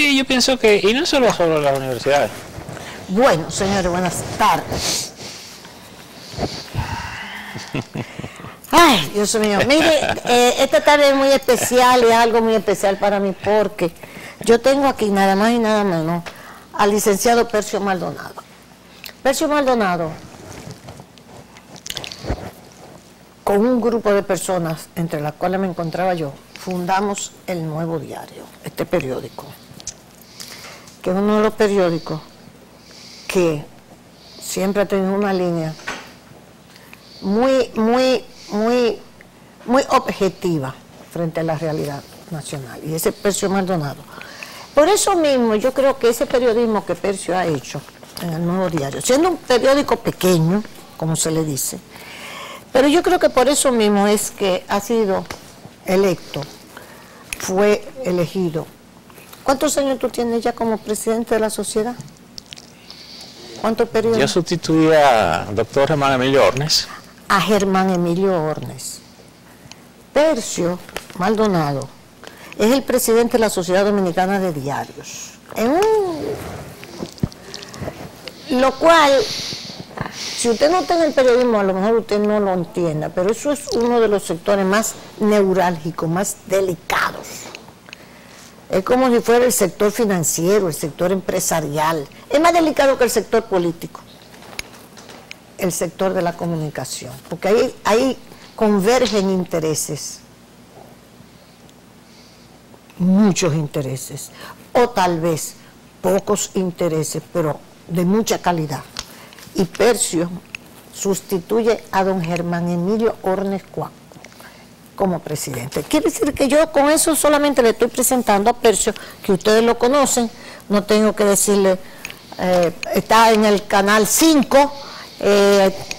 Sí, yo pienso que, y no solo sobre las universidades. Bueno, señores, buenas tardes. Ay, Dios mío. Mire, esta tarde es muy especial, es algo muy especial para mí porque yo tengo aquí nada más y nada menos al licenciado Percio Maldonado. Percio Maldonado, con un grupo de personas, entre las cuales me encontraba yo, fundamos El Nuevo Diario, este periódico, que es uno de los periódicos que siempre ha tenido una línea muy objetiva frente a la realidad nacional, y ese Percio Maldonado. Por eso mismo yo creo que ese periodismo que Percio ha hecho en El Nuevo Diario, siendo un periódico pequeño, como se le dice, pero yo creo que por eso mismo es que ha sido electo, fue elegido. ¿Cuántos años tú tienes ya como presidente de la sociedad? ¿Cuántos periodos? Yo sustituí al doctor Germán Emilio Ornes. A Germán Emilio Ornes. Percio Maldonado es el presidente de la Sociedad Dominicana de Diarios. Lo cual, si usted no está en el periodismo, a lo mejor usted no lo entienda, pero eso es uno de los sectores más neurálgicos, más delicados. Es como si fuera el sector financiero, el sector empresarial. Es más delicado que el sector político, el sector de la comunicación, porque ahí convergen intereses, muchos intereses, o tal vez pocos intereses, pero de mucha calidad. Y Percio sustituye a don Germán Emilio Ornes Cuac como presidente. Quiere decir que yo con eso solamente le estoy presentando a Percio, que ustedes lo conocen, no tengo que decirle, está en el Canal 5,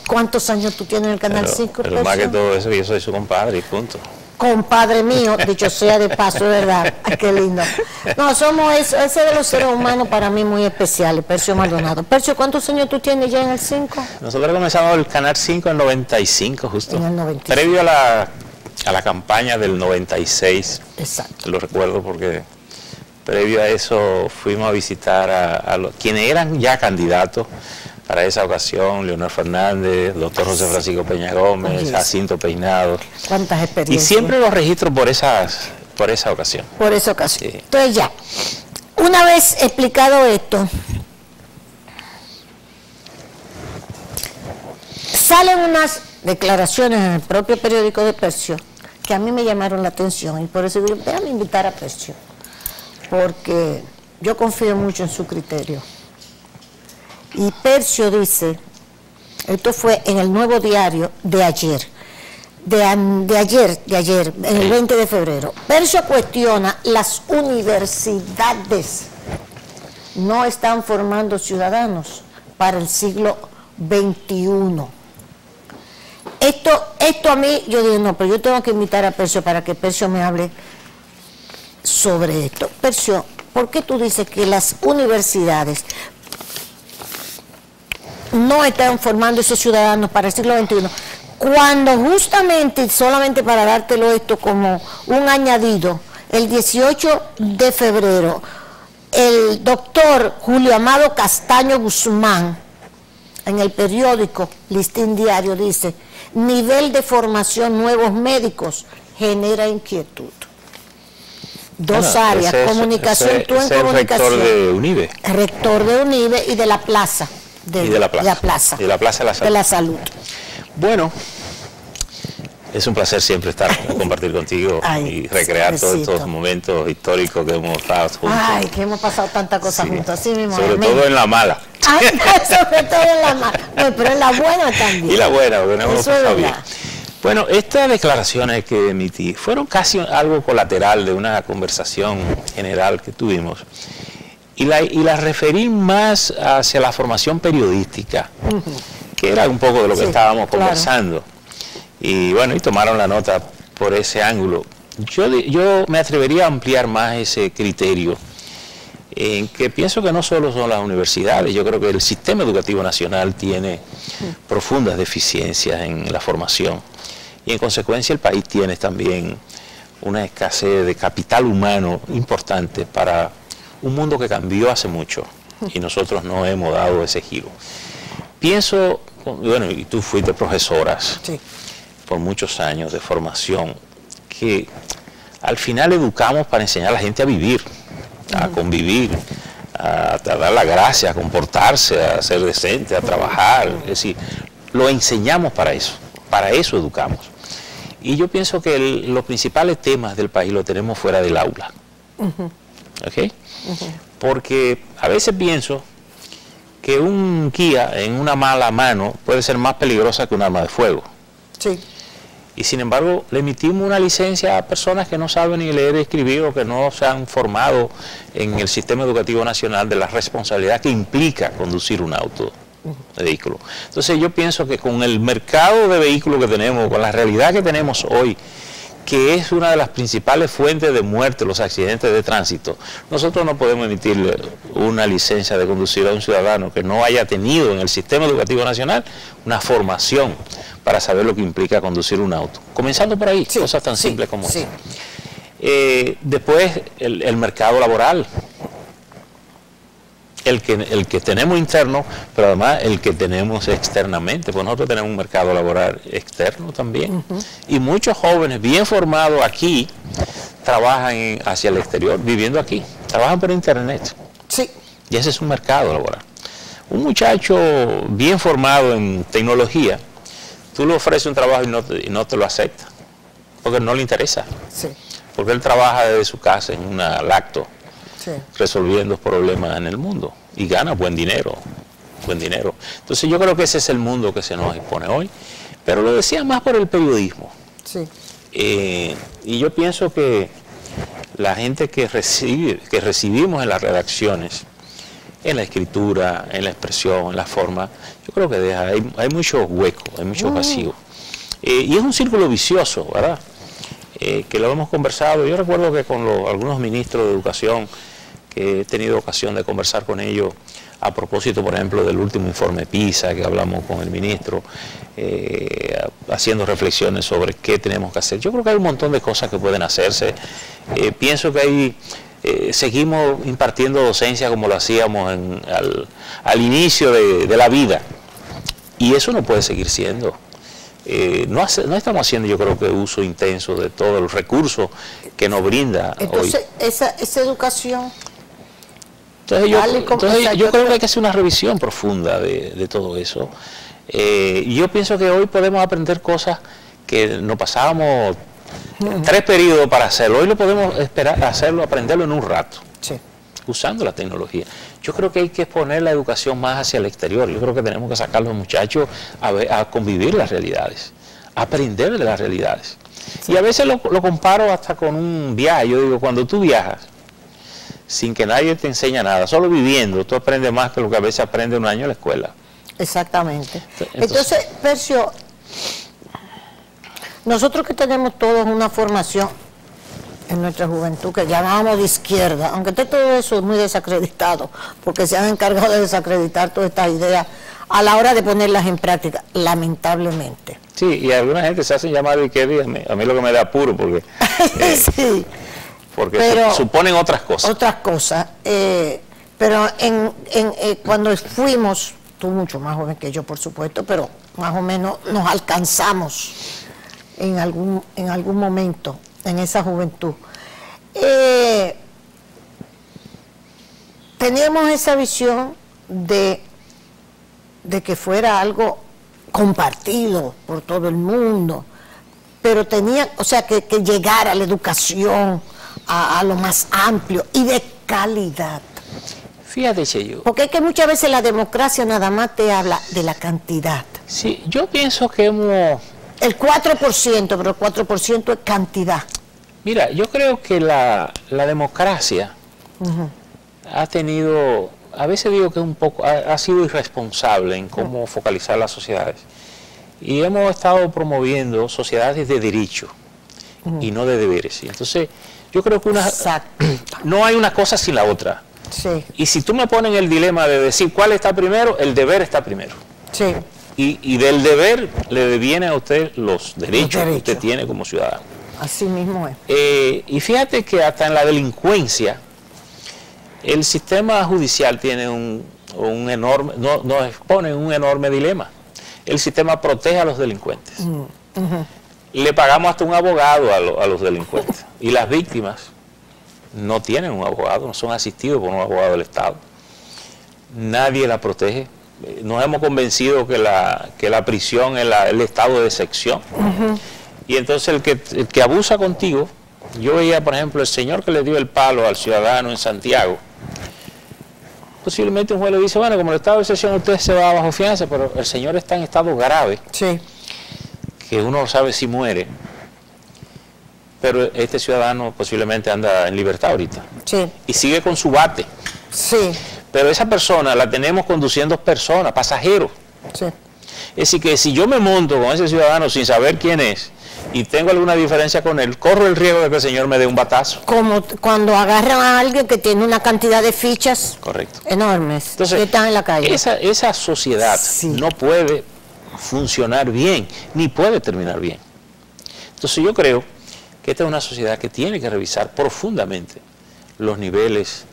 ¿cuántos años tú tienes en el Canal 5, Pero más que todo eso, yo soy su compadre y punto. Compadre mío, dicho sea de paso, de verdad. Ay, qué lindo. No, somos ese de los seres humanos para mí muy especiales, Percio Maldonado. Percio, ¿cuántos años tú tienes ya en el 5? Nosotros comenzamos el Canal 5 en 95, justo. En el 95. Previo a la campaña del 96. Exacto. Lo recuerdo porque previo a eso fuimos a visitar a quienes eran ya candidatos para esa ocasión: Leonel Fernández, doctor José Francisco Peña Gómez, Jacinto Peinado. ¿Cuántas experiencias? Y siempre los registro por esa ocasión. Por esa ocasión. Sí. Entonces ya, una vez explicado esto, salen unas declaraciones en el propio periódico de Percio que a mí me llamaron la atención, y por eso digo, déjame invitar a Percio, porque yo confío mucho en su criterio. Y Percio dice, esto fue en El Nuevo Diario de ayer, en el 20 de febrero. Percio cuestiona: las universidades no están formando ciudadanos para el siglo XXI. Esto a mí, yo digo, no, pero yo tengo que invitar a Percio para que Percio me hable sobre esto. Percio, ¿por qué tú dices que las universidades no están formando esos ciudadanos para el siglo XXI, cuando justamente, solamente para dártelo esto como un añadido, el 18 de febrero, el doctor Julio Amado Castaño Guzmán, en el periódico Listín Diario, dice: nivel de formación nuevos médicos genera inquietud. Dos áreas, comunicación, tú en comunicación. Rector de UNIBE. Rector de UNIBE y de la plaza. Y de la plaza. De la salud. Bueno, es un placer siempre compartir contigo y recrear todos estos momentos históricos que hemos estado juntos. Ay, que hemos pasado tantas cosas juntos, así mismo. Sobre todo en la mala. Ay, sobre todo en la mala. Bueno, pero en la buena también. Y la buena, porque no hemos pasado bien. Verdad. Bueno, estas declaraciones que emití fueron casi algo colateral de una conversación general que tuvimos. Y la referí más hacia la formación periodística, que era un poco de lo que estábamos conversando. Y bueno, y tomaron la nota por ese ángulo. Yo me atrevería a ampliar más ese criterio, en que pienso que no solo son las universidades, yo creo que el sistema educativo nacional tiene profundas deficiencias en la formación, y en consecuencia el país tiene también una escasez de capital humano importante para un mundo que cambió hace mucho y nosotros no hemos dado ese giro. Pienso, bueno, y tú fuiste profesoras por muchos años de formación, que al final educamos para enseñar a la gente a vivir, a convivir, a dar la gracia, a comportarse, a ser decente, a trabajar. Es decir, lo enseñamos para eso educamos. Y yo pienso que los principales temas del país los tenemos fuera del aula. ¿Ok? Porque a veces pienso que un guía en una mala mano puede ser más peligrosa que un arma de fuego. Sí. Y sin embargo, le emitimos una licencia a personas que no saben ni leer ni escribir o que no se han formado en el sistema educativo nacional de la responsabilidad que implica conducir un auto de vehículo. Entonces yo pienso que con el mercado de vehículos que tenemos, con la realidad que tenemos hoy, que es una de las principales fuentes de muerte, los accidentes de tránsito, nosotros no podemos emitirle una licencia de conducir a un ciudadano que no haya tenido en el sistema educativo nacional una formación para saber lo que implica conducir un auto. Comenzando por ahí, cosas tan simples como eso. Después, el mercado laboral. El que tenemos interno, pero además el que tenemos externamente, pues nosotros tenemos un mercado laboral externo también. Y muchos jóvenes bien formados aquí trabajan hacia el exterior, viviendo aquí, trabajan por internet. Sí. Y ese es un mercado laboral. Un muchacho bien formado en tecnología, tú le ofreces un trabajo y no te lo acepta, porque no le interesa. Sí. Porque él trabaja desde su casa en una lacto. Sí. Resolviendo problemas en el mundo y gana buen dinero. Entonces yo creo que ese es el mundo que se nos expone hoy, pero lo decía más por el periodismo. Sí. Y yo pienso que la gente que recibimos en las redacciones, en la escritura, en la expresión, en la forma, yo creo que hay muchos huecos, hay muchos vacíos. Y es un círculo vicioso, ¿verdad? Que lo hemos conversado. Yo recuerdo que con algunos ministros de educación que he tenido ocasión de conversar con ellos a propósito, por ejemplo, del último informe PISA, que hablamos con el ministro, haciendo reflexiones sobre qué tenemos que hacer. Yo creo que hay un montón de cosas que pueden hacerse. Pienso que seguimos impartiendo docencia como lo hacíamos al inicio de la vida, y eso no puede seguir siendo. No estamos haciendo, yo creo que, uso intenso de todos los recursos que nos brinda. Entonces, hoy esa educación. Entonces yo creo que hay que hacer una revisión profunda de todo eso. Y yo pienso que hoy podemos aprender cosas que nos pasábamos 3 periodos para hacerlo. Hoy lo podemos aprenderlo en un rato, usando la tecnología. Yo creo que hay que poner la educación más hacia el exterior. Yo creo que tenemos que sacar a los muchachos a convivir las realidades, a aprender de las realidades. Sí. Y a veces lo comparo hasta con un viaje. Yo digo, cuando tú viajas, sin que nadie te enseñe nada, solo viviendo, tú aprendes más que lo que a veces aprende un año en la escuela. Exactamente. Entonces, Percio, nosotros que tenemos todos una formación en nuestra juventud que llamábamos de izquierda, aunque todo eso es muy desacreditado, porque se han encargado de desacreditar todas estas ideas a la hora de ponerlas en práctica, lamentablemente. Sí, y alguna gente se hace llamar de izquierda, a mí lo que me da apuro, porque sí, porque suponen otras cosas. Otras cosas, pero cuando fuimos, tú mucho más joven que yo, por supuesto, pero más o menos nos alcanzamos en algún momento en esa juventud. Teníamos esa visión de que fuera algo compartido por todo el mundo, pero que llegara la educación a lo más amplio y de calidad. Fíjate, Cheyo. Porque es que muchas veces la democracia nada más te habla de la cantidad. Sí, yo pienso que hemos... El 4%, pero el 4% es cantidad. Mira, yo creo que la democracia ha tenido, a veces digo que ha sido irresponsable en cómo focalizar las sociedades. Y hemos estado promoviendo sociedades de derecho y no de deberes. Entonces, yo creo que no hay una cosa sin la otra. Sí. Y si tú me pones en el dilema de decir cuál está primero, el deber está primero. Sí. Y del deber le deviene a usted los derechos que usted tiene como ciudadano. Así mismo es. Y fíjate que hasta en la delincuencia El sistema judicial tiene un enorme, nos expone un enorme dilema. El sistema protege a los delincuentes. Le pagamos hasta un abogado a los delincuentes. Y las víctimas no tienen un abogado, no son asistidos por un abogado del Estado. Nadie la protege. Nos hemos convencido que la prisión es el estado de excepción. Y entonces el que abusa contigo, yo veía, por ejemplo, el señor que le dio el palo al ciudadano en Santiago, posiblemente un juez le dice, bueno, como el estado de excepción usted se va bajo fianza, pero el señor está en estado grave, sí, que uno no sabe si muere, pero este ciudadano posiblemente anda en libertad ahorita, sí, y sigue con su bate. Sí. Pero esa persona la tenemos conduciendo personas, pasajeros. Sí. Es decir, que si yo me monto con ese ciudadano sin saber quién es y tengo alguna diferencia con él, corro el riesgo de que el señor me dé un batazo. Como cuando agarran a alguien que tiene una cantidad de fichas. Correcto. Enormes. Entonces, que están en la calle. Esa sociedad sí, no puede funcionar bien, ni puede terminar bien. Entonces yo creo que esta es una sociedad que tiene que revisar profundamente los niveles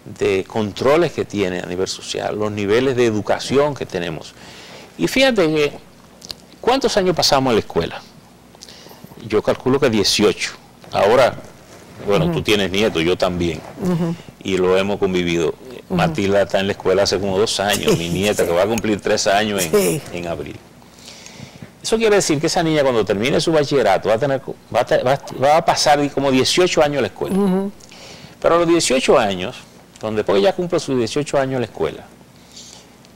de controles que tiene a nivel social, los niveles de educación que tenemos. Y fíjate que, ¿cuántos años pasamos en la escuela? Yo calculo que 18. Ahora, bueno, tú tienes nietos, yo también, y lo hemos convivido. Matilda está en la escuela hace como 2 años, mi nieta que va a cumplir 3 años en abril. Eso quiere decir que esa niña cuando termine su bachillerato va a pasar como 18 años en la escuela. Pero a los 18 años, donde después ya cumple sus 18 años en la escuela,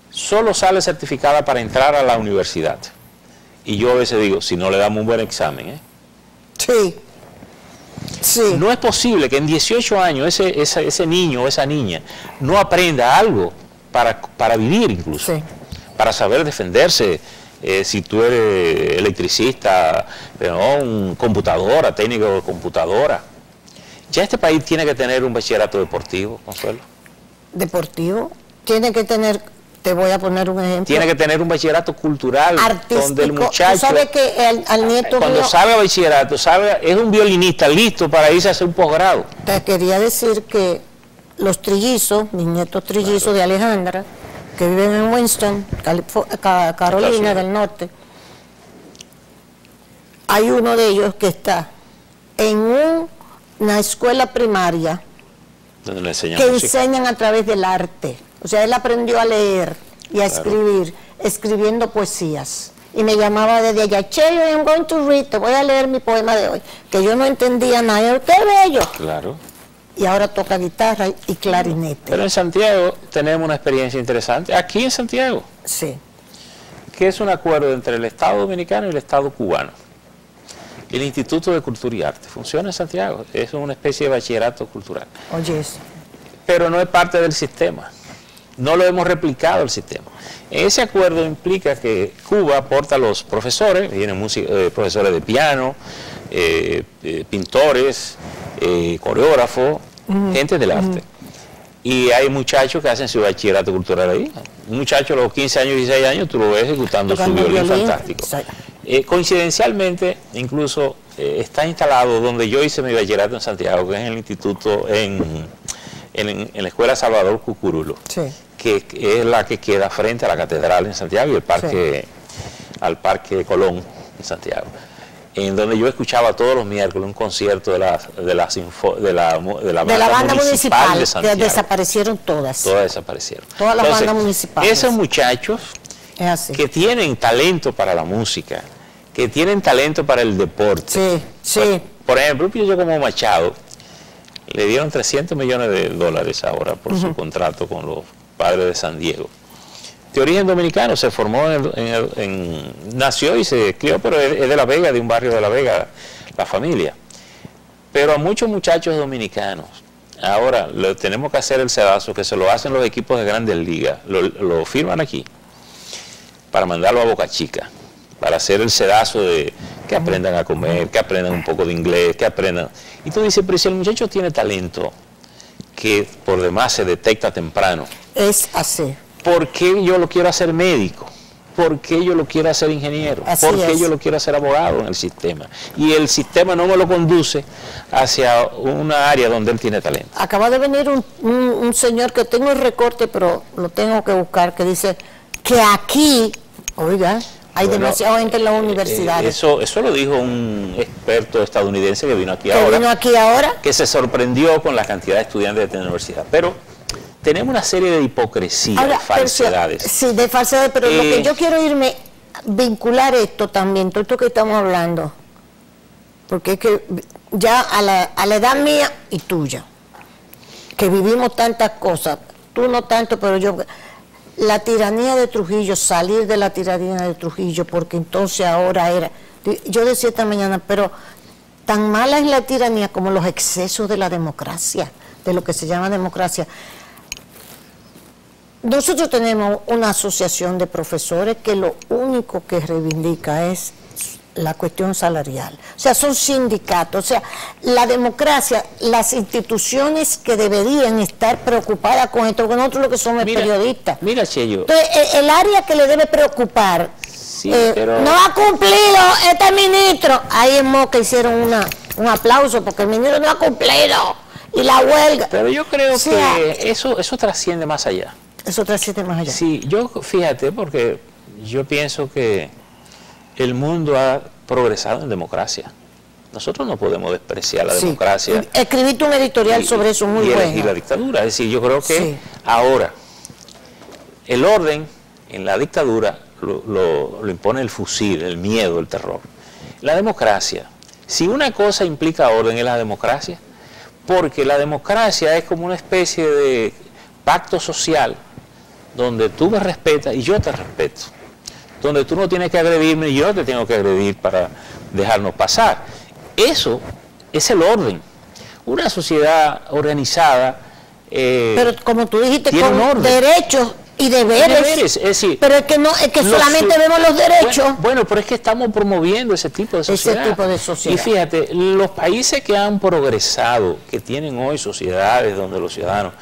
solo sale certificada para entrar a la universidad. Y yo a veces digo, si no le damos un buen examen, Sí. Sí. No es posible que en 18 años ese niño o esa niña no aprenda algo para vivir incluso, Sí. para saber defenderse. Si tú eres electricista, un computadora, técnico de computadora. Ya este país tiene que tener un bachillerato deportivo, Consuelo. Deportivo. Tiene que tener, te voy a poner un ejemplo. Tiene que tener un bachillerato cultural, artístico. donde el muchacho, ¿Tú sabes que al nieto cuando mío, salga bachillerato, es un violinista listo para irse a hacer un posgrado? te quería decir que los trillizos, mis nietos trillizos de Alejandra, que viven en Winston, Carolina del Norte, hay uno de ellos que está en una escuela primaria Donde le enseñan que música. enseñan a través del arte. O sea, él aprendió a leer y a escribir, escribiendo poesías. Y me llamaba desde allá, Che, I'm going to read, te voy a leer mi poema de hoy. Que yo no entendía nada, ¡qué bello! Claro. Y ahora toca guitarra y clarinete. Pero en Santiago tenemos una experiencia interesante. Aquí en Santiago, Sí. que es un acuerdo entre el Estado Dominicano y el Estado Cubano. El Instituto de Cultura y Arte funciona en Santiago. Es una especie de bachillerato cultural. Oye, eso. Pero no es parte del sistema. No lo hemos replicado el sistema. Ese acuerdo implica que Cuba aporta a los profesores, vienen profesores de piano, pintores, coreógrafos, gente del arte. Y hay muchachos que hacen su bachillerato cultural ahí. Un muchacho a los 15 años, 16 años, tú lo ves ejecutando su violín fantástico. Coincidencialmente, incluso está instalado donde yo hice mi bachillerato en Santiago, que es en el instituto, en la Escuela Salvador Cucurulo, que es la que queda frente a la catedral en Santiago y el parque, al Parque Colón en Santiago, en donde yo escuchaba todos los miércoles un concierto de la banda municipal de Santiago. Que desaparecieron todas. Todas desaparecieron. Todas las bandas municipales. Esos muchachos que tienen talento para la música, que tienen talento para el deporte. Por ejemplo, yo como Machado, le dieron $300 millones ahora por su contrato con los Padres de San Diego. De origen dominicano, se formó nació y se crió, pero es de La Vega, de un barrio de La Vega, la familia. Pero a muchos muchachos dominicanos, ahora tenemos que hacer el sedazo, que se lo hacen los equipos de Grandes Ligas, lo firman aquí, para mandarlo a Boca Chica, para hacer el sedazo de que aprendan a comer, que aprendan un poco de inglés, que aprendan. Y tú dices, pero si el muchacho tiene talento, que por demás se detecta temprano, es así. ¿por qué yo lo quiero hacer médico? ¿por qué yo lo quiero hacer ingeniero? Así ¿Por qué es. yo lo quiero hacer abogado en el sistema? Y el sistema no me lo conduce hacia una área donde él tiene talento. Acaba de venir un señor que tengo el recorte, pero lo tengo que buscar, que dice que aquí, oiga, hay demasiada gente en las universidades. Eso lo dijo un experto estadounidense que vino aquí ahora. Que se sorprendió con la cantidad de estudiantes de la universidad. Pero tenemos una serie de hipocresías, de falsedades. Sí, de falsedades, pero lo que yo quiero vincular esto también, todo esto que estamos hablando, porque es que ya a la edad mía y tuya, que vivimos tantas cosas, tú no tanto, pero yo... La tiranía de Trujillo, salir de la tiranía de Trujillo, porque entonces ahora era... Yo decía esta mañana, pero tan mala es la tiranía como los excesos de la democracia, de lo que se llama democracia. Nosotros tenemos una asociación de profesores que lo único que reivindica es la cuestión salarial. O sea, son sindicatos. O sea, la democracia, las instituciones que deberían estar preocupadas con esto, porque nosotros lo que somos periodistas. Mira, Cheyo. Entonces, el área que le debe preocupar, sí, pero... no ha cumplido este ministro. Ahí en Moca hicieron un aplauso porque el ministro no ha cumplido. Y la huelga. Pero yo creo que eso trasciende más allá. Eso trasciende más allá. Sí, fíjate, porque yo pienso que el mundo ha progresado en democracia. Nosotros no podemos despreciar la democracia. Escribiste un editorial sobre eso muy bueno. Y la dictadura. Es decir, yo creo que ahora el orden en la dictadura lo impone el fusil, el miedo, el terror. La democracia, si una cosa implica orden es la democracia, porque la democracia es como una especie de pacto social donde tú me respetas y yo te respeto, donde tú no tienes que agredirme y yo te tengo que agredir para dejarnos pasar. Eso es el orden. Una sociedad organizada pero como tú dijiste, con derechos y deberes. Es decir, pero es que solamente vemos los derechos. Bueno, pero es que estamos promoviendo ese tipo de sociedad. Y fíjate, los países que han progresado, que tienen hoy sociedades donde los ciudadanos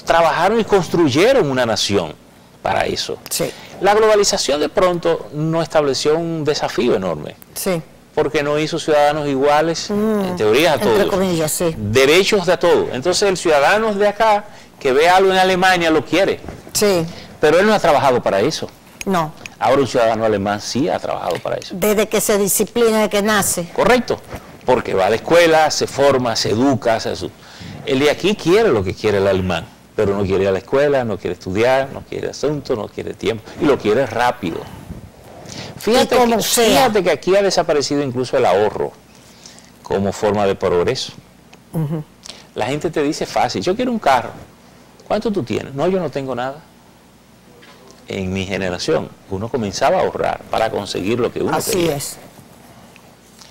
trabajaron y construyeron una nación para eso. Sí. La globalización de pronto nos estableció un desafío enorme. Sí. Porque no hizo ciudadanos iguales, en teoría a todos. Entre comillas, sí. Derechos de a todos. Entonces el ciudadano de acá, que ve algo en Alemania, lo quiere. Sí. Pero él no ha trabajado para eso. No. Ahora un ciudadano alemán sí ha trabajado para eso. Desde que se disciplina, desde que nace. Correcto. Porque va a la escuela, se forma, se educa. El de aquí quiere lo que quiere el alemán, pero no quiere ir a la escuela, no quiere estudiar, no quiere asunto, no quiere tiempo, y lo quiere rápido. Fíjate que aquí ha desaparecido incluso el ahorro como forma de progreso. La gente te dice fácil, yo quiero un carro. ¿Cuánto tú tienes? No, yo no tengo nada. En mi generación, uno comenzaba a ahorrar para conseguir lo que uno quería. Así es.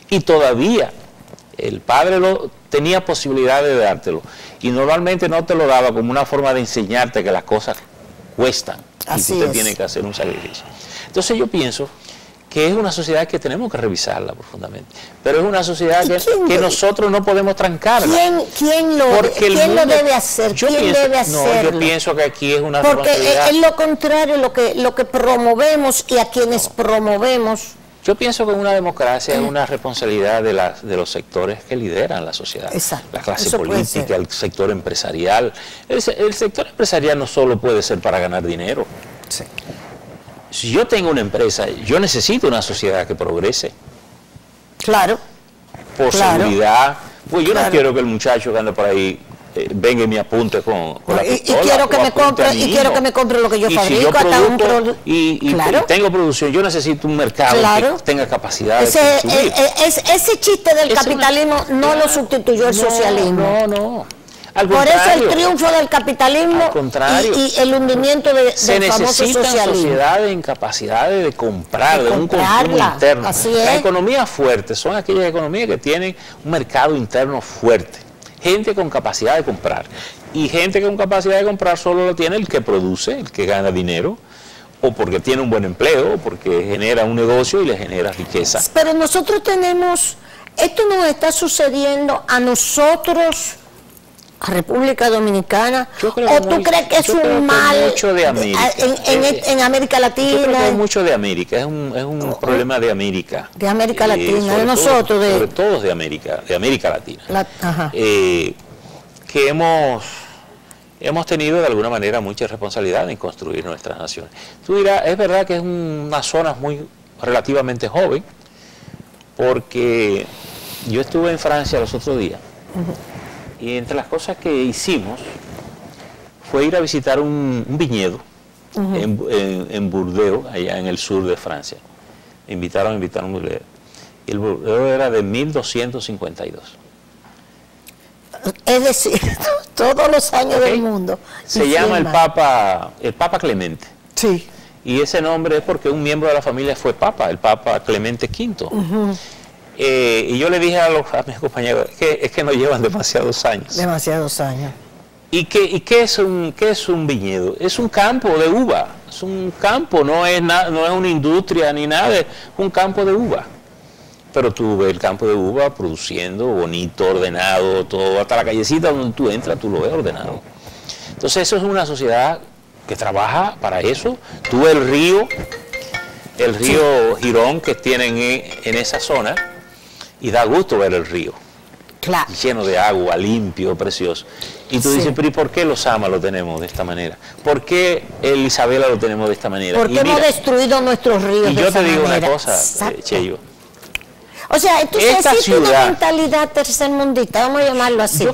Y todavía el padre tenía posibilidad de dártelo. Y normalmente no te lo daba como una forma de enseñarte que las cosas cuestan. Así y usted tiene que hacer un sacrificio. Entonces yo pienso que es una sociedad que tenemos que revisarla profundamente. Pero es una sociedad que nosotros no podemos trancarla. ¿Quién lo debe hacer? ¿Quién debe hacerlo? Yo pienso que aquí es una responsabilidad. Porque es lo contrario, lo que promovemos y a quienes promovemos. Yo pienso que una democracia es una responsabilidad de los sectores que lideran la sociedad. Exacto. La clase política, el sector empresarial. El sector empresarial no solo puede ser para ganar dinero. Sí. Si yo tengo una empresa, yo necesito una sociedad que progrese. Claro. Por seguridad. Pues yo no quiero que el muchacho que anda por ahí venga y me apunte con la pistola. Y quiero que me compre lo que yo fabrico. Si yo produzco y tengo producción, yo necesito un mercado que tenga capacidad de consumir. Ese chiste del capitalismo no lo sustituyó el socialismo. No. Por eso el triunfo del capitalismo y el hundimiento del famoso socialismo. Se necesitan sociedades en capacidades de comprar, de un consumo interno. Así es. Las economías fuertes son aquellas economías que tienen un mercado interno fuerte. Gente con capacidad de comprar. Y gente con capacidad de comprar solo lo tiene el que produce, el que gana dinero, o porque tiene un buen empleo, o porque genera un negocio y le genera riqueza. Pero nosotros tenemos, esto nos está sucediendo a nosotros a República Dominicana? ¿O tú crees que es un mal mucho de América. En América Latina? Yo creo que es mucho de América, es un problema de América. De América Latina, de nosotros. Sobre todo de América Latina. Que hemos tenido de alguna manera mucha responsabilidad en construir nuestras naciones. Tú dirás, es verdad que es una zona relativamente joven, porque yo estuve en Francia los otros días, y entre las cosas que hicimos fue ir a visitar un viñedo en Burdeos, allá en el sur de Francia. Me invitaron a un Burdeos. Y el Burdeos era de 1252. Es decir, todos los años del mundo. Se llama el Papa Clemente. Sí. Y ese nombre es porque un miembro de la familia fue Papa, el Papa Clemente V. Y yo le dije a mis compañeros, es que nos llevan demasiados años. Demasiados años. ¿Y qué es un viñedo? Es un campo de uva. Es un campo, no es una industria ni nada, es un campo de uva. Pero tú ves el campo de uva produciendo, bonito, ordenado, todo, hasta la callecita donde tú entras, tú lo ves ordenado. Entonces eso es una sociedad que trabaja para eso. Tú ves el río Girón que tienen en esa zona, y da gusto ver el río. Claro. Lleno de agua, limpio, precioso. Y tú dices, pero ¿y por qué los Sama lo tenemos de esta manera? ¿Por qué el Isabela lo tenemos de esta manera? ¿Por qué hemos destruido nuestros ríos y de yo esa te digo manera? una cosa, Cheyo. O sea, entonces existe una mentalidad tercermundista, vamos a llamarlo así.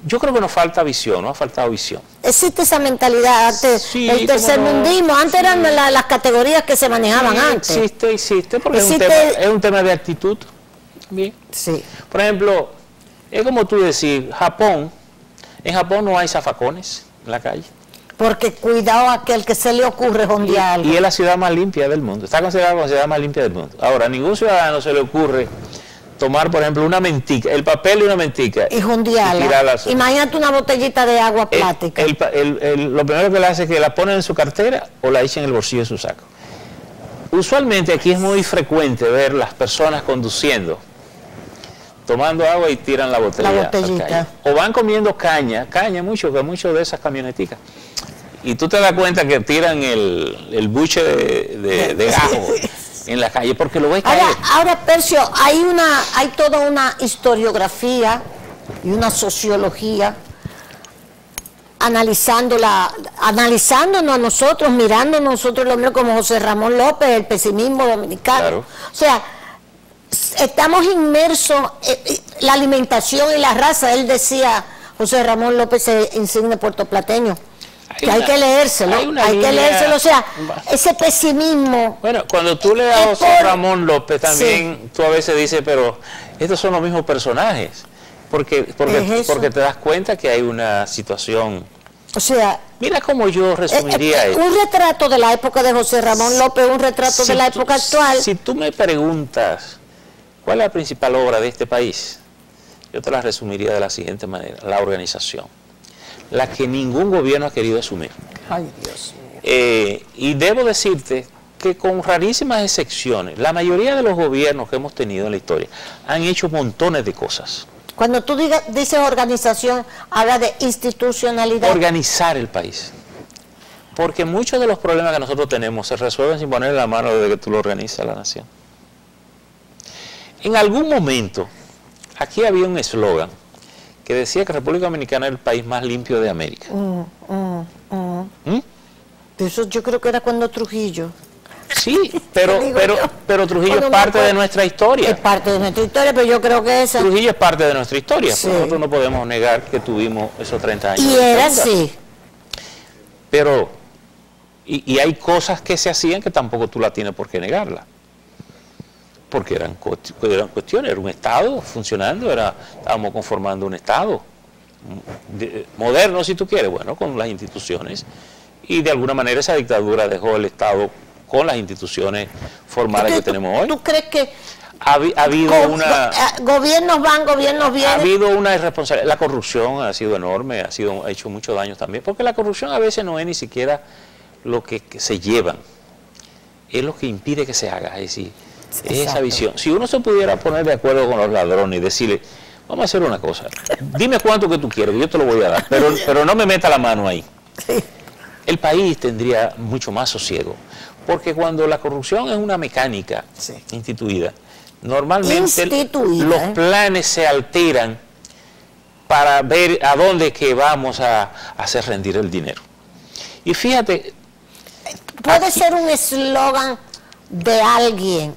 Yo creo que nos falta visión, nos ha faltado visión. Existe esa mentalidad, sí, el tercermundismo, antes eran las categorías que se manejaban antes. Existe, porque es un tema de actitud. Bien. Sí. Por ejemplo, es como tú decir, en Japón no hay zafacones en la calle. Porque cuidado a aquel que se le ocurre jondear algo. Y es la ciudad más limpia del mundo, está considerada como la ciudad más limpia del mundo. Ahora, a ningún ciudadano se le ocurre tomar, por ejemplo, una mentica, el papel de una mentica. Y jondearla. Imagínate una botellita de agua plástica. Lo primero que le hace es que la ponen en su cartera o la echen en el bolsillo de su saco. Usualmente aquí es muy frecuente ver las personas conduciendo, tomando agua y tiran la botellita. O van comiendo caña mucho de esas camioneticas. Y tú te das cuenta que tiran el buche de gajo en la calle porque lo ves caer. Ahora, Percio, hay toda una historiografía y una sociología analizándonos a nosotros, mirando a nosotros lo mismo, como José Ramón López, el pesimismo dominicano. Claro. O sea, estamos inmersos en la alimentación y la raza. Él decía, José Ramón López, insigne puertoplateño, que hay que leérselo, o sea, ese pesimismo. Bueno, cuando tú lees a José Ramón López también, tú a veces dices, pero estos son los mismos personajes, porque te das cuenta que hay una situación. O sea, mira cómo yo resumiría esto. Un retrato de la época de José Ramón López, un retrato de la época actual. Si tú me preguntas, ¿cuál es la principal obra de este país? Yo te la resumiría de la siguiente manera: la organización, la que ningún gobierno ha querido asumir. Ay, Dios mío. Y debo decirte que con rarísimas excepciones, la mayoría de los gobiernos que hemos tenido en la historia han hecho montones de cosas. Cuando tú dices organización, habla de institucionalidad. Organizar el país. Porque muchos de los problemas que nosotros tenemos se resuelven sin poner la mano desde que tú lo organizas la nación. En algún momento, aquí había un eslogan que decía que República Dominicana era el país más limpio de América. Eso yo creo que era cuando Trujillo. Sí, pero Trujillo es parte de nuestra historia. Es parte de nuestra historia, pero yo creo que esa... Trujillo es parte de nuestra historia. Sí. Nosotros no podemos negar que tuvimos esos 30 años. Y era así. Pero, y hay cosas que se hacían que tampoco tú la tienes por qué negarla. Porque eran cuestiones, era un Estado funcionando, estábamos conformando un Estado moderno, si tú quieres, bueno, con las instituciones. Y de alguna manera esa dictadura dejó el Estado con las instituciones formales que tenemos hoy. ¿Tú crees que ha habido gobiernos van, gobiernos vienen? Ha habido una irresponsabilidad. La corrupción ha sido enorme, ha hecho mucho daño también, porque la corrupción a veces no es ni siquiera lo que se llevan, es lo que impide que se haga, es decir, es esa visión. Si uno se pudiera poner de acuerdo con los ladrones y decirle, vamos a hacer una cosa. Dime cuánto que tú quieres, que yo te lo voy a dar, pero no me meta la mano ahí. El país tendría mucho más sosiego. Porque cuando la corrupción es una mecánica instituida, normalmente los planes se alteran para ver a dónde que vamos a hacer rendir el dinero. Y fíjate... Puede ser un eslogan de alguien,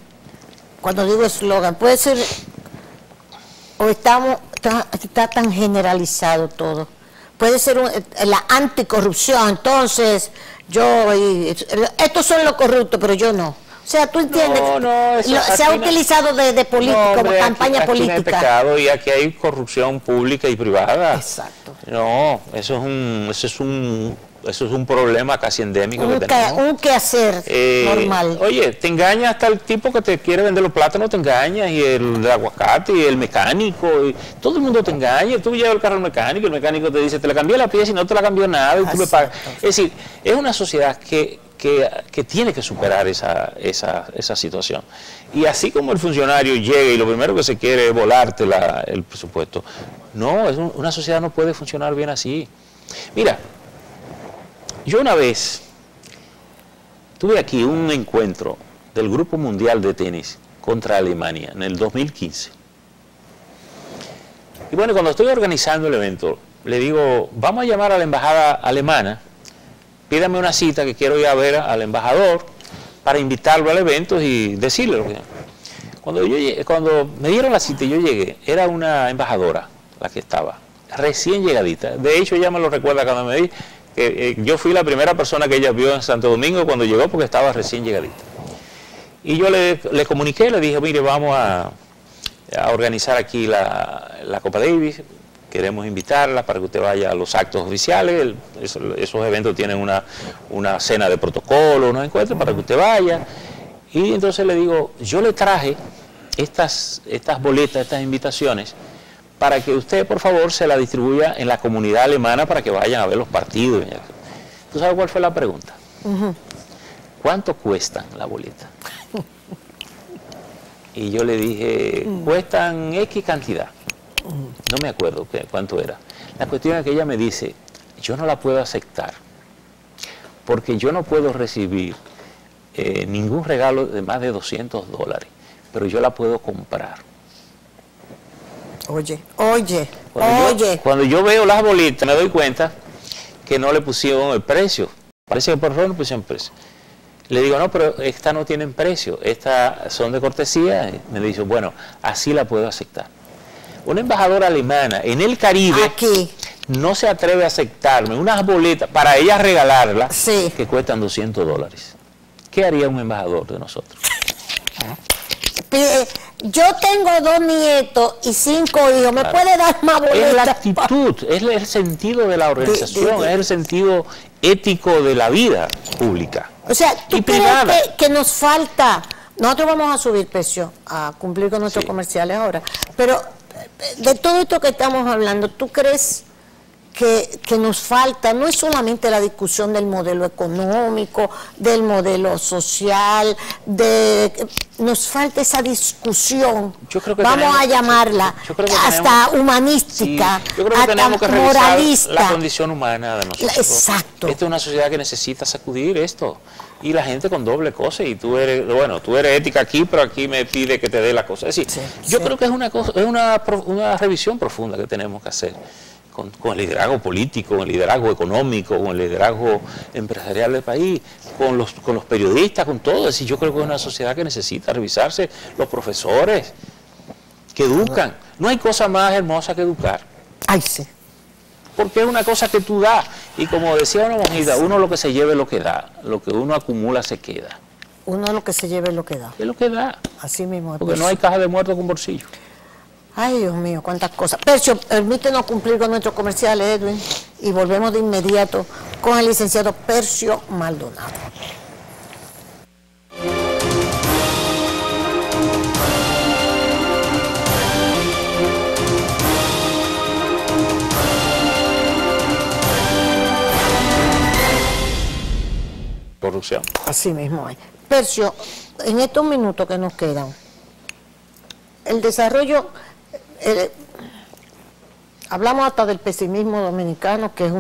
cuando digo eslogan, puede ser, o está tan generalizado todo, puede ser la anticorrupción, entonces estos son los corruptos, pero yo no. O sea, tú entiendes, se ha utilizado de política, como campaña política. Aquí no hay pecado y aquí hay corrupción pública y privada. Exacto. No, eso es un problema casi endémico que tenemos. Un quehacer normal. Oye, te engaña hasta el tipo que te quiere vender los plátanos, te engaña, y el aguacate, y el mecánico, y todo el mundo te engaña. Tú llevas el carro al mecánico, y el mecánico te dice, te le cambié la pieza y no te la cambió nada, y tú me pagas. Es decir, es una sociedad que tiene que superar esa situación. Y así como el funcionario llega y lo primero que se quiere es volarte el presupuesto, no, una sociedad no puede funcionar bien así. Mira, yo una vez tuve aquí un encuentro del Grupo Mundial de Tenis contra Alemania en el 2015. Y bueno, cuando estoy organizando el evento, le digo, vamos a llamar a la embajada alemana, pídame una cita que quiero ir a ver al embajador para invitarlo al evento y decirle lo que... Cuando me dieron la cita y yo llegué, era una embajadora la que estaba, recién llegadita. De hecho, ella me lo recuerda cuando me dijo que yo fui la primera persona que ella vio en Santo Domingo cuando llegó, porque estaba recién llegadita. Y yo le comuniqué, le dije, mire, vamos a organizar aquí la Copa Davis, queremos invitarla para que usted vaya a los actos oficiales, esos eventos tienen una cena de protocolo, unos encuentros para que usted vaya. Y entonces le digo, yo le traje estas boletas, estas invitaciones, para que usted, por favor, se la distribuya en la comunidad alemana para que vayan a ver los partidos. ¿Tú sabes cuál fue la pregunta? ¿Cuánto cuestan la boleta? Y yo le dije, cuestan X cantidad. No me acuerdo cuánto era. La cuestión es que ella me dice, yo no la puedo aceptar, porque yo no puedo recibir ningún regalo de más de $200, pero yo la puedo comprar. Oye. Cuando yo veo las bolitas, me doy cuenta que no le pusieron el precio. Parece que por favor no pusieron precio. Le digo, no, pero estas no tienen precio, estas son de cortesía. Y me dice, bueno, así la puedo aceptar. Una embajadora alemana en el Caribe aquí no se atreve a aceptarme unas boletas para ella regalarlas que cuestan $200. ¿Qué haría un embajador de nosotros? Yo tengo 2 nietos y 5 hijos, ¿me puede dar más boletas? Es la actitud, es el sentido de la organización, es el sentido ético de la vida pública. O sea, ¿tú crees que nos falta? Nosotros vamos a subir precio, a cumplir con nuestros comerciales ahora, pero de todo esto que estamos hablando, ¿tú crees que nos falta? No es solamente la discusión del modelo económico, del modelo social, nos falta esa discusión, yo creo que vamos a llamarla, hasta humanística, yo creo que hasta tenemos que moralista. revisar la condición humana de nosotros. Exacto. Esta es una sociedad que necesita sacudir esto. Y la gente con doble cosa, y tú eres ética aquí, pero aquí me pide que te dé la cosa. Es decir, yo creo que es una revisión profunda que tenemos que hacer con el liderazgo político, con el liderazgo económico, con el liderazgo empresarial del país, con los periodistas, con todo. Es decir, yo creo que es una sociedad que necesita revisarse, los profesores que educan. No hay cosa más hermosa que educar. Ay, sí. Porque es una cosa que tú das. Y como decía una monjita, uno lo que se lleva es lo que da. Lo que uno acumula se queda. Uno lo que se lleva es lo que da. Es lo que da. Así mismo es. Porque no hay caja de muerto con bolsillo. Ay, Dios mío, cuántas cosas. Percio, permítenos cumplir con nuestros comerciales, Edwin, y volvemos de inmediato con el licenciado Percio Maldonado. Corrupción. Así mismo es. Percio, en estos minutos que nos quedan, el desarrollo, Hablamos hasta del pesimismo dominicano, que es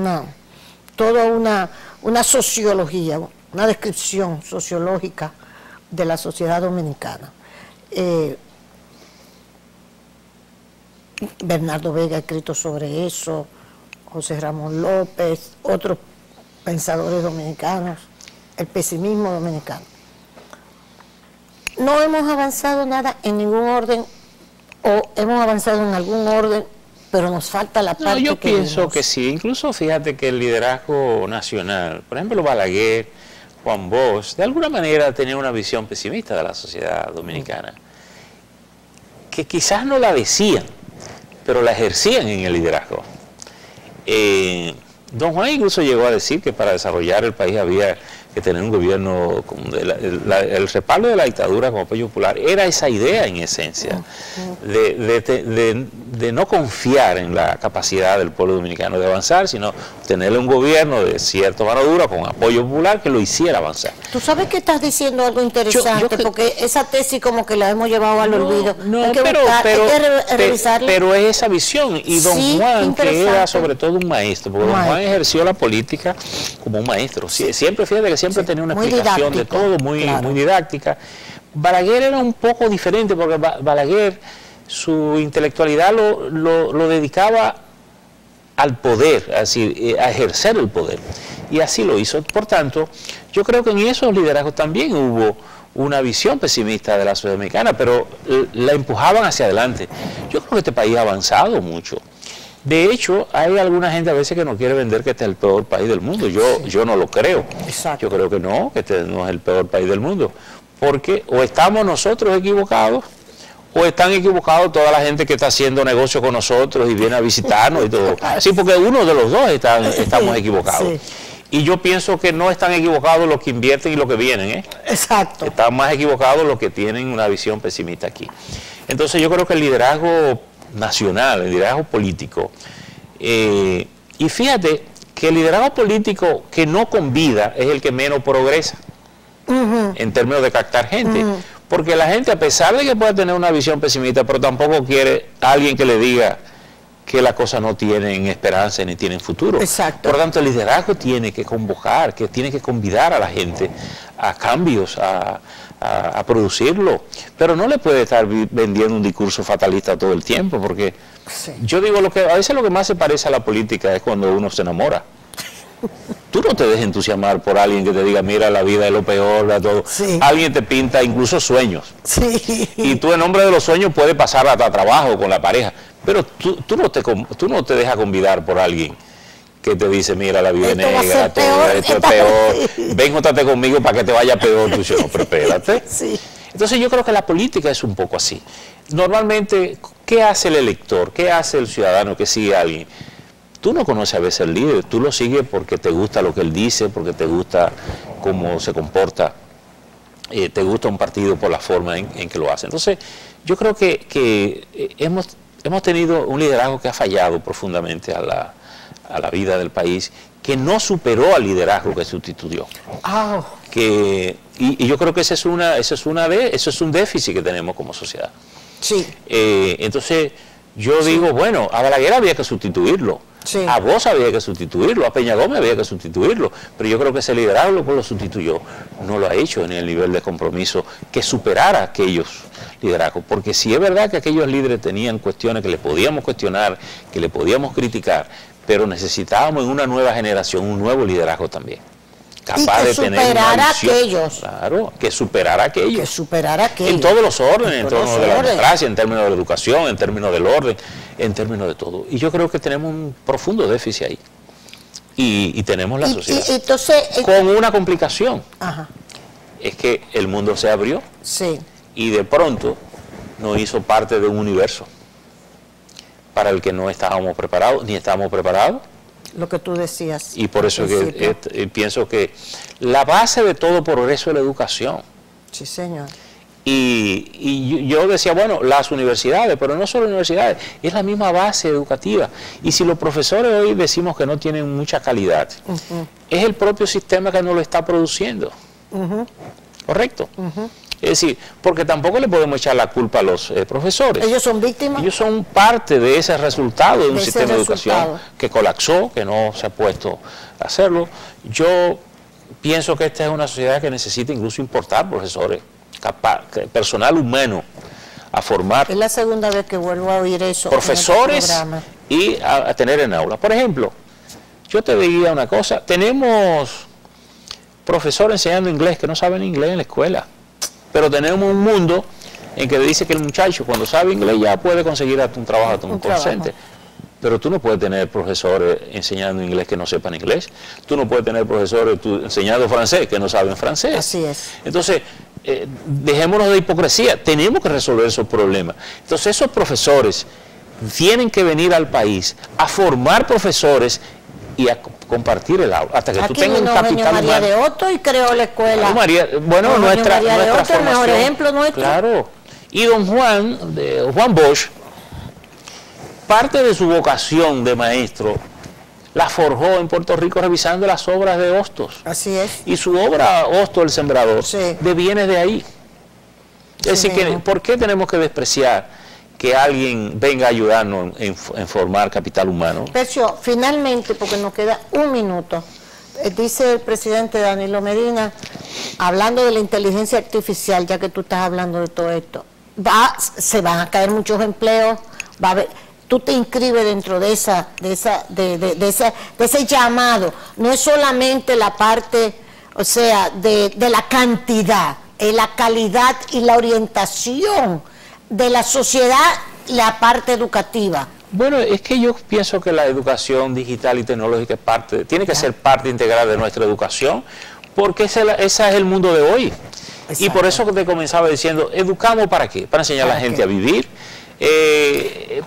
toda una sociología, una descripción sociológica de la sociedad dominicana. Bernardo Vega ha escrito sobre eso, José Ramón López, otros pensadores dominicanos, el pesimismo dominicano. No hemos avanzado nada en ningún orden, o hemos avanzado en algún orden, pero nos falta la parte yo que pienso vimos. que sí. Incluso fíjate que el liderazgo nacional, por ejemplo Balaguer, Juan Bosch, de alguna manera tenía una visión pesimista de la sociedad dominicana, que quizás no la decían, pero la ejercían en el liderazgo. Don Juan incluso llegó a decir que para desarrollar el país había que tener un gobierno, el respaldo de la dictadura como apoyo popular, era esa idea en esencia, de no confiar en la capacidad del pueblo dominicano de avanzar, sino tenerle un gobierno de cierta mano dura con apoyo popular que lo hiciera avanzar. Tú sabes que estás diciendo algo interesante, porque esa tesis como que la hemos llevado al olvido. Hay que revisarla. Pero es esa visión, y don Juan, que era sobre todo un maestro, porque don Juan ejerció la política como un maestro, siempre, fíjate que siempre tenía una explicación de todo, muy didáctica. Balaguer era un poco diferente, porque Balaguer, su intelectualidad lo dedicaba al poder, así, a ejercer el poder, y así lo hizo. Por tanto, yo creo que en esos liderazgos también hubo una visión pesimista de la sociedad dominicana, pero la empujaban hacia adelante. Yo creo que este país ha avanzado mucho. De hecho, hay alguna gente a veces que no quiere vender que este es el peor país del mundo. Yo no lo creo. Exacto. Yo creo que no, que este no es el peor país del mundo. Porque o estamos nosotros equivocados, o están equivocados toda la gente que está haciendo negocio con nosotros y viene a visitarnos y todo. Sí, porque uno de los dos estamos equivocados. Sí. Y yo pienso que no están equivocados los que invierten y los que vienen, ¿eh? Exacto. Están más equivocados los que tienen una visión pesimista aquí. Entonces yo creo que el liderazgo nacional, el liderazgo político, y fíjate que el liderazgo político que no convida es el que menos progresa en términos de captar gente, porque la gente, a pesar de que pueda tener una visión pesimista, pero tampoco quiere a alguien que le diga que las cosas no tienen esperanza ni tienen futuro. Exacto. Por lo tanto, el liderazgo tiene que convocar, que tiene que convidar a la gente a cambios, a producirlo, pero no le puede estar vendiendo un discurso fatalista todo el tiempo, porque yo digo, a veces lo que más se parece a la política es cuando uno se enamora. Tú no te dejes entusiasmar por alguien que te diga, mira, la vida es lo peor, todo. Sí. Alguien te pinta incluso sueños. Sí. Y tú, en nombre de los sueños, puedes pasar hasta trabajo con la pareja, pero tú no te dejas convidar por alguien que te dice, mira, la vida es negra, todo esto es peor, ven, jóntate conmigo para que te vaya peor. Tú dices, no, pero espérate. Sí. Entonces yo creo que la política es un poco así. Normalmente, ¿qué hace el elector? ¿Qué hace el ciudadano que sigue a alguien? Tú no conoces a veces al líder, tú lo sigues porque te gusta lo que él dice, porque te gusta cómo se comporta, te gusta un partido por la forma en que lo hace. Entonces, yo creo que hemos tenido un liderazgo que ha fallado profundamente a la vida del país, que no superó al liderazgo que sustituyó. Oh. Y yo creo que eso es un déficit que tenemos como sociedad. Sí. Entonces, yo digo, bueno, a Balaguer había que sustituirlo. Sí. A Bosch había que sustituirlo, a Peña Gómez había que sustituirlo, pero yo creo que ese liderazgo que lo sustituyó no lo ha hecho en el nivel de compromiso que superara aquellos liderazgos, porque si es verdad que aquellos líderes tenían cuestiones que le podíamos cuestionar, que le podíamos criticar, pero necesitábamos en una nueva generación un nuevo liderazgo también, capaz de tener una visión, claro, que superara aquellos. Que superara aquellos. En todos los órdenes, en términos de la democracia, en términos de la educación, en términos del orden, en términos de todo. Y yo creo que tenemos un profundo déficit ahí. Y tenemos la sociedad. Entonces, con una complicación. Ajá. Es que el mundo se abrió. Sí. Y de pronto nos hizo parte de un universo para el que no estábamos preparados, ni estábamos preparados. Lo que tú decías. Y por eso pienso que la base de todo progreso es la educación. Sí, señor. Y yo decía, bueno, las universidades, pero no solo universidades, es la misma base educativa. Y si los profesores hoy decimos que no tienen mucha calidad, es el propio sistema que no lo está produciendo. ¿Correcto? Es decir, porque tampoco le podemos echar la culpa a los profesores. Ellos son víctimas. Ellos son parte de ese resultado de un sistema de educación que colapsó, que no se ha puesto a hacerlo. Yo pienso que esta es una sociedad que necesita incluso importar profesores, personal humano, a formar. Es la segunda vez que vuelvo a oír eso. Profesores y a tener en aula. Por ejemplo, yo te diría una cosa, tenemos profesores enseñando inglés que no saben inglés en la escuela. Pero tenemos un mundo en que dice que el muchacho cuando sabe inglés ya puede conseguir un trabajo un call center. Pero tú no puedes tener profesores enseñando inglés que no sepan inglés. Tú no puedes tener profesores enseñando francés que no saben francés. Así es. Entonces, dejémonos de hipocresía. Tenemos que resolver esos problemas. Entonces, esos profesores tienen que venir al país a formar profesores y a compartir el aula, hasta que tú tengas un capital humano. María de Hotto y creó la escuela. Bueno, nuestra formación, el mejor ejemplo nuestro. Claro. Y don Juan Bosch, parte de su vocación de maestro, la forjó en Puerto Rico revisando las obras de Hostos. Así es. Y su obra, Hostos el Sembrador, viene de ahí. Es decir, que, ¿por qué tenemos que despreciar que alguien venga a ayudarnos en formar capital humano? Percio, finalmente, porque nos queda un minuto, dice el presidente Danilo Medina, hablando de la inteligencia artificial, ya que tú estás hablando de todo esto, se van a caer muchos empleos, va a haber, tú te inscribes dentro de ese llamado, no es solamente la parte, o sea, de la cantidad, es la calidad y la orientación de la sociedad, la parte educativa. Bueno, es que yo pienso que la educación digital y tecnológica es tiene que ser parte integral de nuestra educación, porque ese es el mundo de hoy. Exacto. Y por eso te comenzaba diciendo, ¿educamos para qué? Para enseñar a la gente a vivir.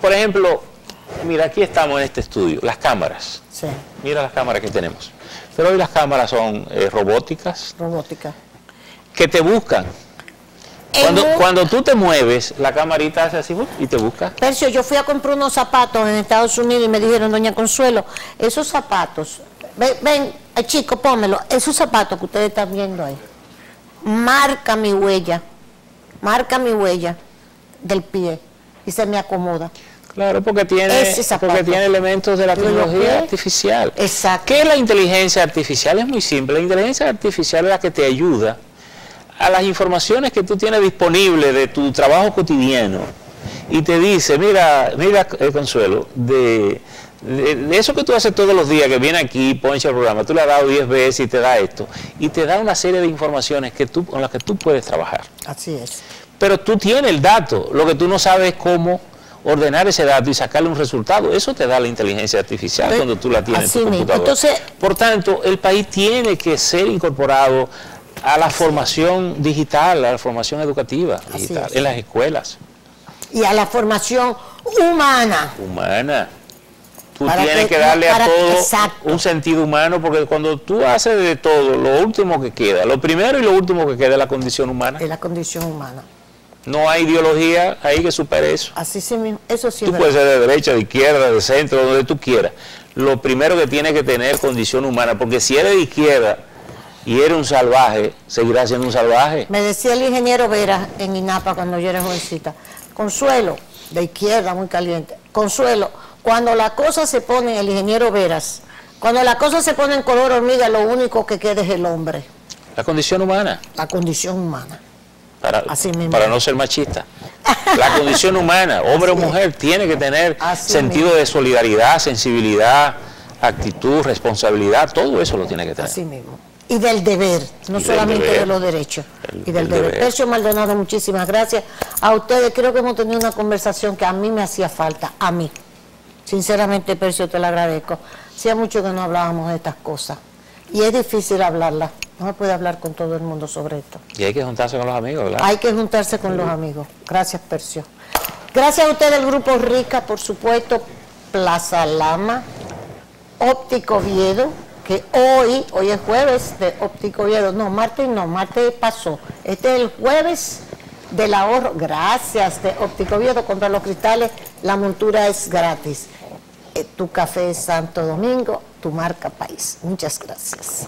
Por ejemplo, mira, aquí estamos en este estudio, las cámaras. Sí. Mira las cámaras que tenemos. Pero hoy las cámaras son robóticas. Robótica. Que te buscan. Cuando tú te mueves, la camarita hace así y te busca. Percio, yo fui a comprar unos zapatos en Estados Unidos y me dijeron, doña Consuelo, esos zapatos, ven chico, pónmelo, esos zapatos que ustedes están viendo ahí, marca mi huella del pie y se me acomoda. Claro, porque tiene elementos de la tecnología artificial. Exacto. ¿Qué es la inteligencia artificial? Es muy simple. La inteligencia artificial es la que te ayuda a las informaciones que tú tienes disponibles de tu trabajo cotidiano y te dice, mira Consuelo, de eso que tú haces todos los días, que viene aquí, poncha el programa, tú le has dado 10 veces y te da esto, y te da una serie de informaciones con las que tú puedes trabajar. Así es. Pero tú tienes el dato, lo que tú no sabes es cómo ordenar ese dato y sacarle un resultado. Eso te da la inteligencia artificial cuando tú la tienes en tu computadora. Entonces, por tanto, el país tiene que ser incorporado a la formación digital, a la formación educativa digital, en las escuelas. Y a la formación humana. Tú tienes que darle a todo un sentido humano, porque cuando tú haces de todo, lo último que queda, lo primero y lo último que queda es la condición humana. Es la condición humana. No hay ideología ahí que supere eso. Así sí mismo, eso sí. Tú puedes ser de derecha, de izquierda, de centro, donde tú quieras. Lo primero que tiene que tener condición humana, porque si eres de izquierda y eres un salvaje, seguirás siendo un salvaje. Me decía el ingeniero Vera en INAPA cuando yo era jovencita, Consuelo, de izquierda, muy caliente, Consuelo, cuando la cosa se pone, el ingeniero Veras, cuando la cosa se pone en color hormiga, lo único que queda es el hombre. La condición humana. La condición humana. Para no ser machista. La condición humana, hombre o mujer, tiene que tener sentido de solidaridad, sensibilidad, actitud, responsabilidad, todo eso lo tiene que tener. Así mismo. Y del deber, no solamente de los derechos. Y del deber. Percio Maldonado, muchísimas gracias a ustedes. Creo que hemos tenido una conversación que a mí me hacía falta, a mí. Sinceramente, Percio, te lo agradezco. Hacía mucho que no hablábamos de estas cosas. Y es difícil hablarlas. No se puede hablar con todo el mundo sobre esto. Y hay que juntarse con los amigos, ¿verdad? Hay que juntarse con los amigos. Gracias, Percio. Gracias a ustedes, el Grupo Rica, por supuesto, Plaza Lama, Óptico Oviedo, que hoy es jueves de Óptico Oviedo. No, martes pasó. Este es el jueves del ahorro. Gracias, de Óptico Oviedo. Compra los cristales, la montura es gratis. Tu café es Santo Domingo, tu marca país. Muchas gracias.